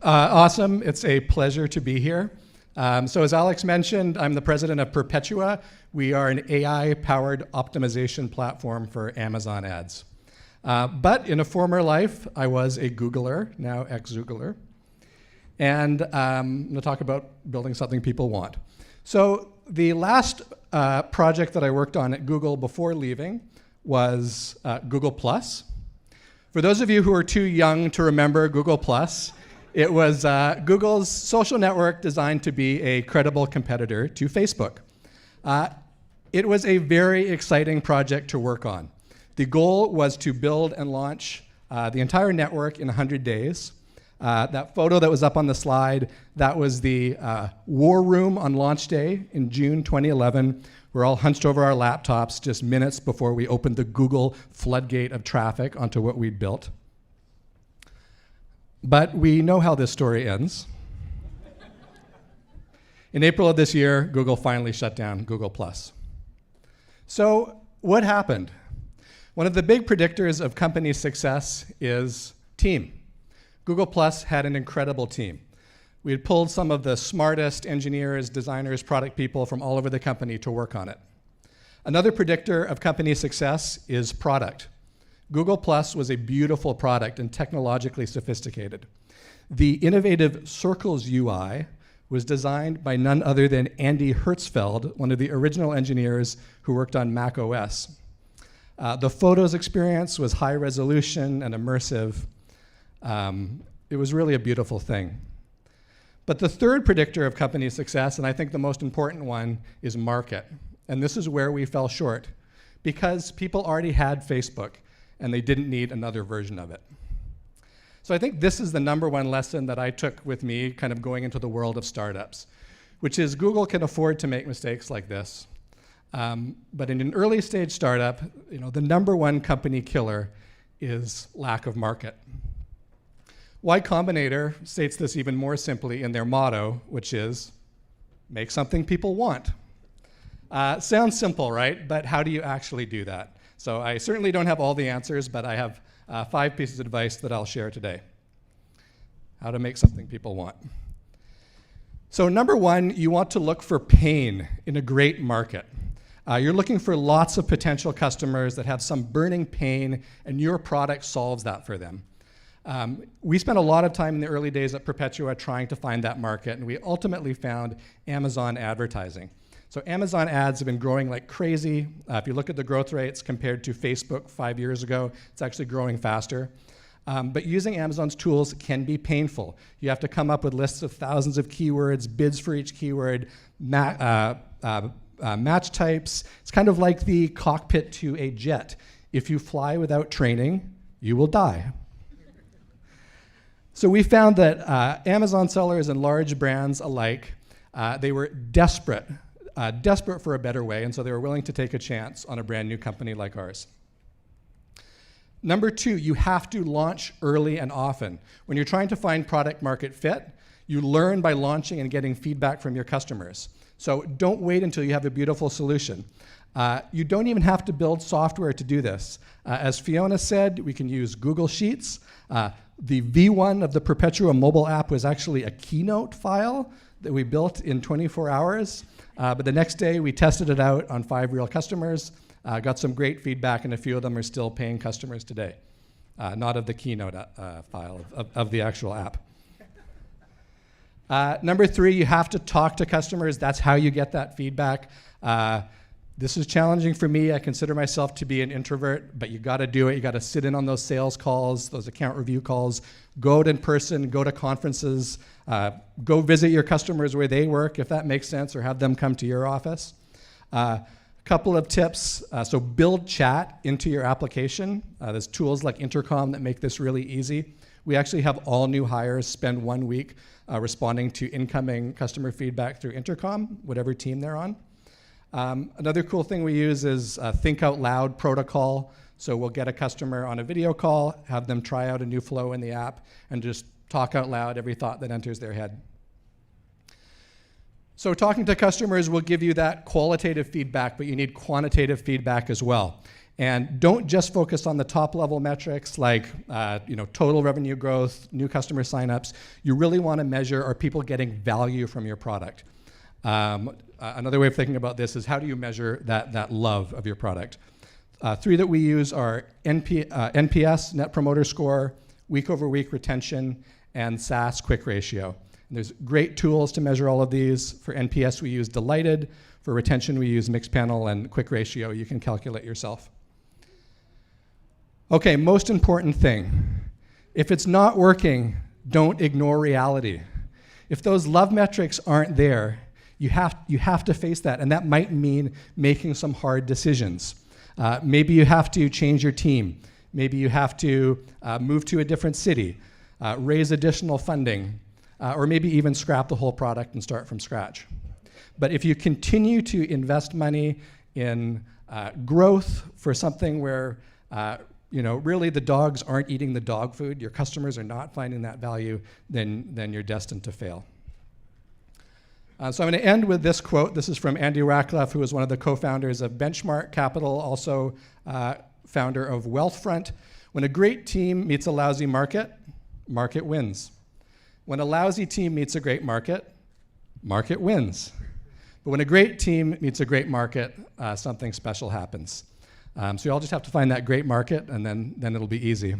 Awesome. It's a pleasure to be here. So as Alex mentioned, I'm the president of Perpetua. We are an AI-powered optimization platform for Amazon ads. But in a former life, I was a Googler, now ex-Googler. And I'm going to talk about building something people want. So the last project that I worked on at Google before leaving was Google+. For those of you who are too young to remember Google+, it was Google's social network designed to be a credible competitor to Facebook. It was a very exciting project to work on. The goal was to build and launch the entire network in 100 days. That photo that was up on the slide, that was the war room on launch day in June 2011. We're all hunched over our laptops just minutes before we opened the Google floodgate of traffic onto what we'd built. But we know how this story ends. In April of this year, Google finally shut down Google+. So what happened? One of the big predictors of company success is team. Google+ had an incredible team. We had pulled some of the smartest engineers, designers, product people from all over the company to work on it. Another predictor of company success is product. Google+ was a beautiful product and technologically sophisticated. The innovative Circles UI was designed by none other than Andy Hertzfeld, one of the original engineers who worked on Mac OS. The Photos experience was high resolution and immersive. It was really a beautiful thing. But the third predictor of company success, and I think the most important one, is market. And this is where we fell short, because people already had Facebook, and they didn't need another version of it. So I think this is the #1 lesson that I took with me kind of going into the world of startups, which is Google can afford to make mistakes like this. But in an early stage startup, the #1 company killer is lack of market. Y Combinator states this even more simply in their motto, which is, make something people want. Sounds simple, right? But how do you actually do that? So I certainly don't have all the answers, but I have 5 pieces of advice that I'll share today. How to make something people want. So #1, you want to look for pain in a great market. You're looking for lots of potential customers that have some burning pain, and your product solves that for them. We spent a lot of time in the early days at Perpetua trying to find that market, and we ultimately found Amazon advertising. So Amazon ads have been growing like crazy. If you look at the growth rates compared to Facebook 5 years ago, it's actually growing faster. But using Amazon's tools can be painful. You have to come up with lists of thousands of keywords, bids for each keyword, match types. It's kind of like the cockpit to a jet. If you fly without training, you will die. So we found that Amazon sellers and large brands alike, they were desperate for a better way, and so they were willing to take a chance on a brand new company like ours. #2, you have to launch early and often. When you're trying to find product market fit, you learn by launching and getting feedback from your customers. So don't wait until you have a beautiful solution. You don't even have to build software to do this. As Fiona said, we can use Google Sheets. The V1 of the Perpetua mobile app was actually a Keynote file that we built in 24 hours. But the next day, we tested it out on 5 real customers, got some great feedback, and a few of them are still paying customers today. Not of the Keynote file, of the actual app. #3, you have to talk to customers. That's how you get that feedback. This is challenging for me. I consider myself to be an introvert, but you got to do it. You got to sit in on those sales calls, those account review calls, go out in person, go to conferences, go visit your customers where they work, if that makes sense, or have them come to your office. Couple of tips. So build chat into your application. There's tools like Intercom that make this really easy. We actually have all new hires spend 1 week responding to incoming customer feedback through Intercom, whatever team they're on. Another cool thing we use is Think Out Loud protocol. So we'll get a customer on a video call, have them try out a new flow in the app, and just talk out loud every thought that enters their head. So talking to customers will give you that qualitative feedback, but you need quantitative feedback as well. And don't just focus on the top level metrics like total revenue growth, new customer signups. You really want to measure, are people getting value from your product? Another way of thinking about this is how do you measure that love of your product? 3 that we use are NPS, Net Promoter Score, week-over-week retention, and SaaS quick ratio. And there's great tools to measure all of these. For NPS, we use Delighted. For retention, we use Mixpanel, and quick ratio you can calculate yourself. Okay, most important thing. If it's not working, don't ignore reality. If those love metrics aren't there, you have to face that, and that might mean making some hard decisions. Maybe you have to change your team. Maybe you have to move to a different city, raise additional funding, or maybe even scrap the whole product and start from scratch. But if you continue to invest money in growth for something where really the dogs aren't eating the dog food, your customers are not finding that value, then you're destined to fail. So I'm going to end with this quote. This is from Andy Rachleff, who was one of the co-founders of Benchmark Capital, also founder of Wealthfront. When a great team meets a lousy market, market wins. When a lousy team meets a great market, market wins. But when a great team meets a great market, something special happens. So you all just have to find that great market, and then it'll be easy.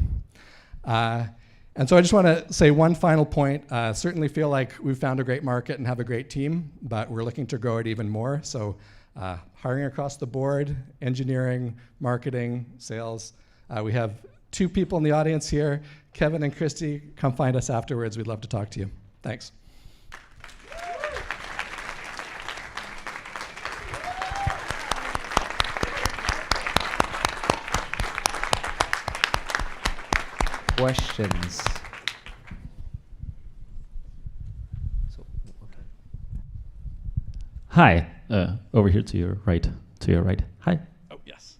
And so I just want to say one final point. Certainly feel like we've found a great market and have a great team, but we're looking to grow it even more. So hiring across the board, engineering, marketing, sales. We have 2 people in the audience here, Kevin and Christy. Come find us afterwards. We'd love to talk to you. Thanks. Questions? Hi, over here to your right. Hi. Oh, yes.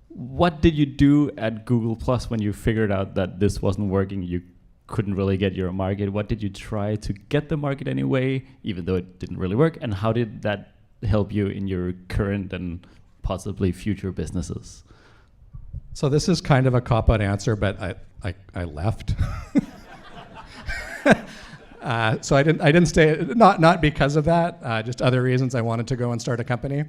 What did you do at Google Plus when you figured out that this wasn't working? You couldn't really get your market. What did you try to get the market anyway, even though it didn't really work? And how did that help you in your current and possibly future businesses? So this is kind of a cop-out answer, but I left. So I didn't stay, not because of that, just other reasons. I wanted to go and start a company.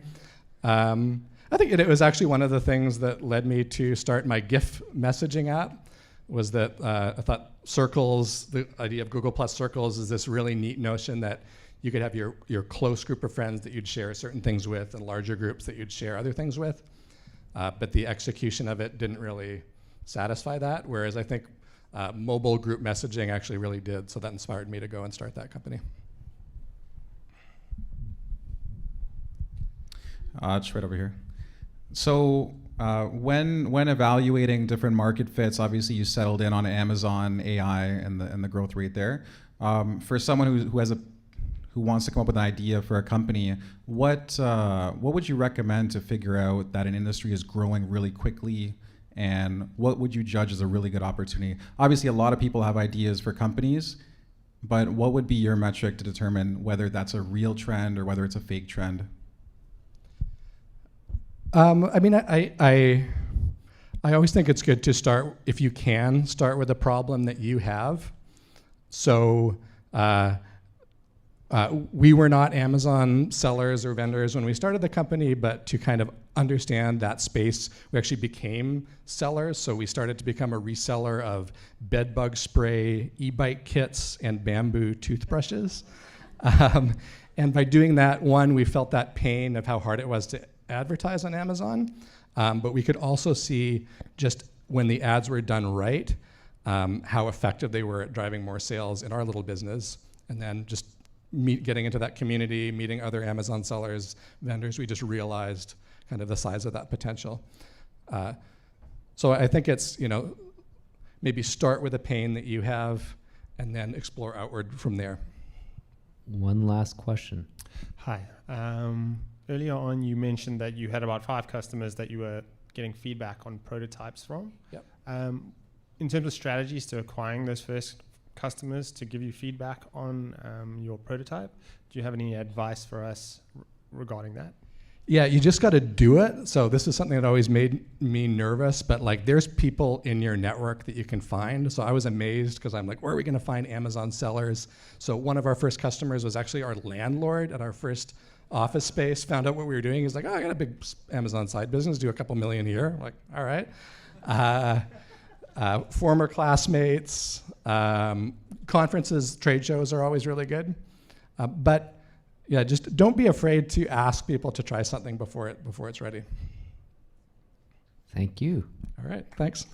I think it was actually one of the things that led me to start my GIF messaging app, was that I thought Circles, the idea of Google Plus Circles, is this really neat notion that you could have your close group of friends that you'd share certain things with, and larger groups that you'd share other things with. But the execution of it didn't really satisfy that, whereas I think mobile group messaging actually really did, so that inspired me to go and start that company. It's right over here. So when evaluating different market fits, obviously you settled in on Amazon AI and the growth rate there. For someone who wants to come up with an idea for a company, what would you recommend to figure out that an industry is growing really quickly, and what would you judge as a really good opportunity? Obviously, a lot of people have ideas for companies, but what would be your metric to determine whether that's a real trend or whether it's a fake trend? I mean, I always think it's good to start, if you can, start with a problem that you have. So we were not Amazon sellers or vendors when we started the company, but to kind of understand that space, we actually became sellers. So we started to become a reseller of bed bug spray, e-bike kits, and bamboo toothbrushes. And by doing that, one, we felt that pain of how hard it was to advertise on Amazon, but we could also see, just when the ads were done right, how effective they were at driving more sales in our little business. And then just getting into that community, meeting other Amazon sellers, vendors, we just realized kind of the size of that potential. So I think it's, maybe start with a pain that you have and then explore outward from there. One last question. Hi. Earlier on, you mentioned that you had about 5 customers that you were getting feedback on prototypes from. Yep. In terms of strategies to acquiring those first customers to give you feedback on your prototype, do you have any advice for us regarding that? Yeah, you just got to do it. So this is something that always made me nervous, but like there's people in your network that you can find. So I was amazed because I'm like, where are we going to find Amazon sellers? So one of our first customers was actually our landlord at our first office space, found out what we were doing. He's like, oh, I got a big Amazon side business, do a couple million a year. I'm like, all right. Former classmates, conferences, trade shows are always really good. But yeah, just don't be afraid to ask people to try something before it's ready. Thank you. All right, thanks.